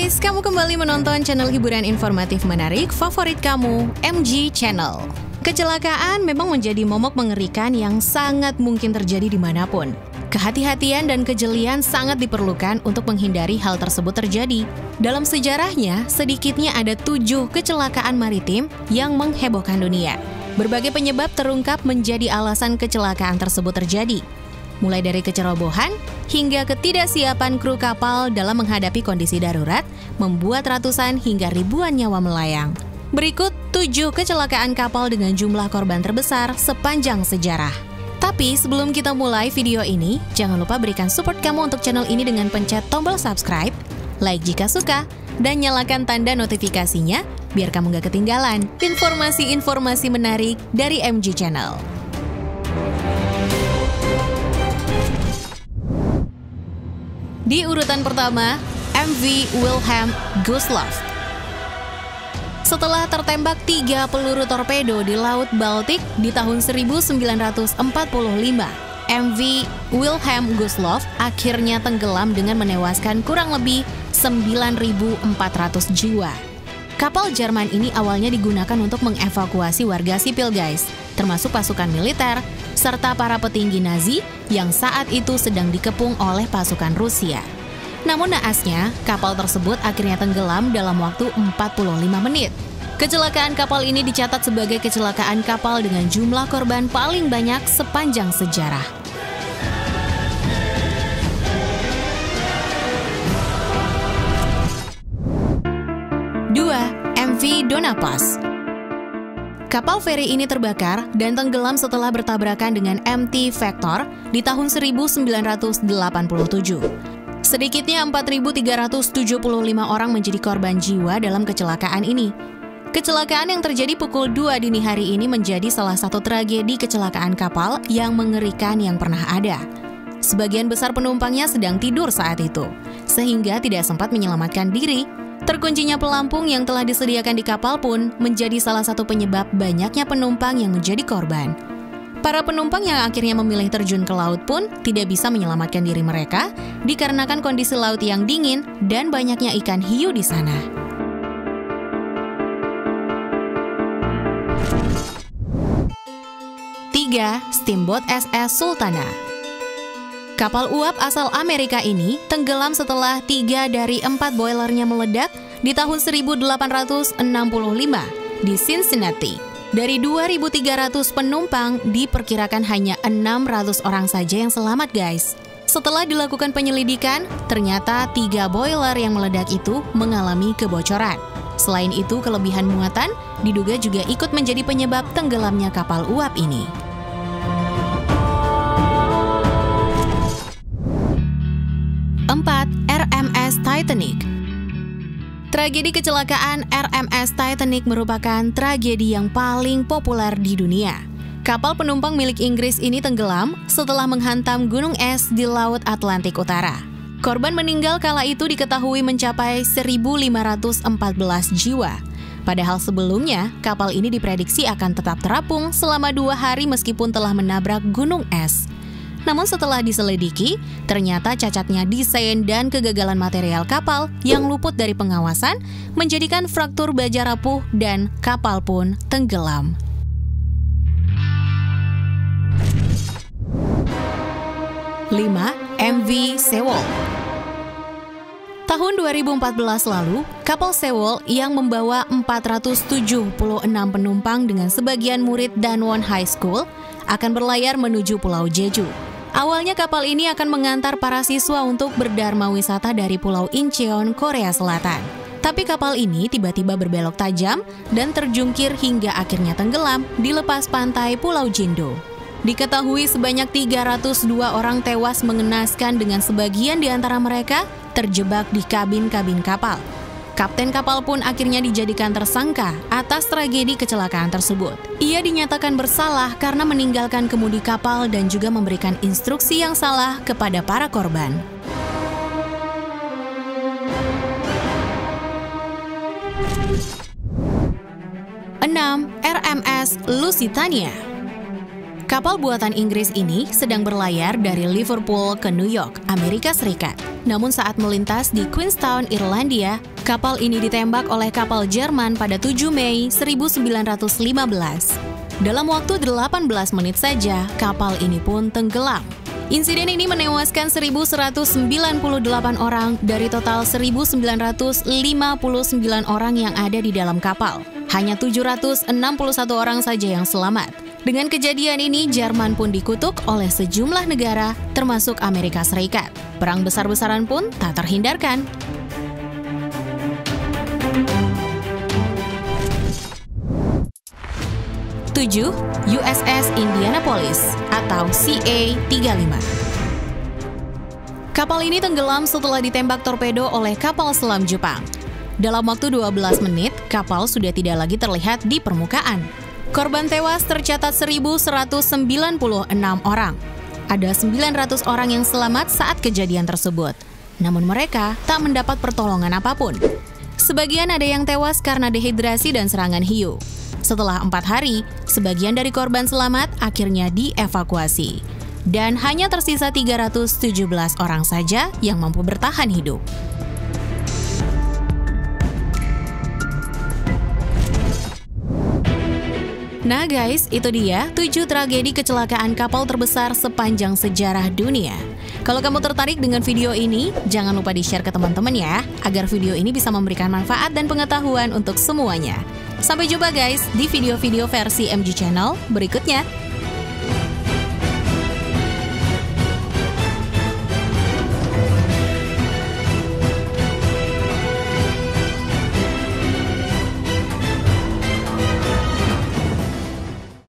guys, kamu kembali menonton channel hiburan informatif menarik favorit kamu, MG Channel. Kecelakaan memang menjadi momok mengerikan yang sangat mungkin terjadi dimanapun. Kehati-hatian dan kejelian sangat diperlukan untuk menghindari hal tersebut terjadi. Dalam sejarahnya, sedikitnya ada 7 kecelakaan maritim yang menghebohkan dunia. Berbagai penyebab terungkap menjadi alasan kecelakaan tersebut terjadi. Mulai dari kecerobohan hingga ketidaksiapan kru kapal dalam menghadapi kondisi darurat, membuat ratusan hingga ribuan nyawa melayang. Berikut 7 kecelakaan kapal dengan jumlah korban terbesar sepanjang sejarah. Tapi sebelum kita mulai video ini, jangan lupa berikan support kamu untuk channel ini dengan pencet tombol subscribe, like jika suka, dan nyalakan tanda notifikasinya biar kamu gak ketinggalan informasi-informasi menarik dari MG Channel. Di urutan pertama, MV Wilhelm Gustloff. Setelah tertembak 3 peluru torpedo di Laut Baltik di tahun 1945, MV Wilhelm Gustloff akhirnya tenggelam dengan menewaskan kurang lebih 9.400 jiwa. Kapal Jerman ini awalnya digunakan untuk mengevakuasi warga sipil guys, termasuk pasukan militer, serta para petinggi Nazi yang saat itu sedang dikepung oleh pasukan Rusia. Namun naasnya, kapal tersebut akhirnya tenggelam dalam waktu 45 menit. Kecelakaan kapal ini dicatat sebagai kecelakaan kapal dengan jumlah korban paling banyak sepanjang sejarah. MV Donna Pass. Kapal feri ini terbakar dan tenggelam setelah bertabrakan dengan MT Vector di tahun 1987. Sedikitnya 4.375 orang menjadi korban jiwa dalam kecelakaan ini. Kecelakaan yang terjadi pukul 2 dini hari ini menjadi salah satu tragedi kecelakaan kapal yang mengerikan yang pernah ada. Sebagian besar penumpangnya sedang tidur saat itu, sehingga tidak sempat menyelamatkan diri. Terkuncinya pelampung yang telah disediakan di kapal pun menjadi salah satu penyebab banyaknya penumpang yang menjadi korban. Para penumpang yang akhirnya memilih terjun ke laut pun tidak bisa menyelamatkan diri mereka dikarenakan kondisi laut yang dingin dan banyaknya ikan hiu di sana. Steamboat SS Sultana. Kapal uap asal Amerika ini tenggelam setelah 3 dari 4 boilernya meledak di tahun 1865 di Cincinnati. Dari 2.300 penumpang, diperkirakan hanya 600 orang saja yang selamat guys. Setelah dilakukan penyelidikan, ternyata 3 boiler yang meledak itu mengalami kebocoran. Selain itu, kelebihan muatan diduga juga ikut menjadi penyebab tenggelamnya kapal uap ini. 4. RMS Titanic. Tragedi kecelakaan RMS Titanic merupakan tragedi yang paling populer di dunia. Kapal penumpang milik Inggris ini tenggelam setelah menghantam gunung es di Laut Atlantik Utara. Korban meninggal kala itu diketahui mencapai 1.514 jiwa. Padahal sebelumnya, kapal ini diprediksi akan tetap terapung selama 2 hari meskipun telah menabrak gunung es. Namun setelah diselidiki, ternyata cacatnya desain dan kegagalan material kapal yang luput dari pengawasan menjadikan fraktur baja rapuh dan kapal pun tenggelam. 5. MV Sewol. Tahun 2014 lalu, kapal Sewol yang membawa 476 penumpang dengan sebagian murid Danwon High School akan berlayar menuju Pulau Jeju. Awalnya kapal ini akan mengantar para siswa untuk berdharma wisata dari Pulau Incheon, Korea Selatan. Tapi kapal ini tiba-tiba berbelok tajam dan terjungkir hingga akhirnya tenggelam di lepas pantai Pulau Jindo. Diketahui sebanyak 302 orang tewas mengenaskan dengan sebagian di antara mereka terjebak di kabin-kabin kapal. Kapten kapal pun akhirnya dijadikan tersangka atas tragedi kecelakaan tersebut. Ia dinyatakan bersalah karena meninggalkan kemudi kapal dan juga memberikan instruksi yang salah kepada para korban. 6. RMS Lusitania. Kapal buatan Inggris ini sedang berlayar dari Liverpool ke New York, Amerika Serikat. Namun saat melintas di Queenstown, Irlandia, Kapal ini ditembak oleh kapal Jerman pada 7 Mei 1915. Dalam waktu 18 menit saja, kapal ini pun tenggelam. Insiden ini menewaskan 1.198 orang dari total 1.959 orang yang ada di dalam kapal. Hanya 761 orang saja yang selamat. Dengan kejadian ini, Jerman pun dikutuk oleh sejumlah negara, termasuk Amerika Serikat. Perang besar-besaran pun tak terhindarkan. 7. USS Indianapolis atau CA-35. Kapal ini tenggelam setelah ditembak torpedo oleh kapal selam Jepang. Dalam waktu 12 menit, kapal sudah tidak lagi terlihat di permukaan. Korban tewas tercatat 1.196 orang. Ada 900 orang yang selamat saat kejadian tersebut. Namun mereka tak mendapat pertolongan apapun. Sebagian ada yang tewas karena dehidrasi dan serangan hiu. Setelah 4 hari, sebagian dari korban selamat akhirnya dievakuasi. Dan hanya tersisa 317 orang saja yang mampu bertahan hidup. Nah guys, itu dia 7 tragedi kecelakaan kapal terbesar sepanjang sejarah dunia. Kalau kamu tertarik dengan video ini, jangan lupa di-share ke teman-teman ya, agar video ini bisa memberikan manfaat dan pengetahuan untuk semuanya. Sampai jumpa guys di video-video versi MG Channel berikutnya.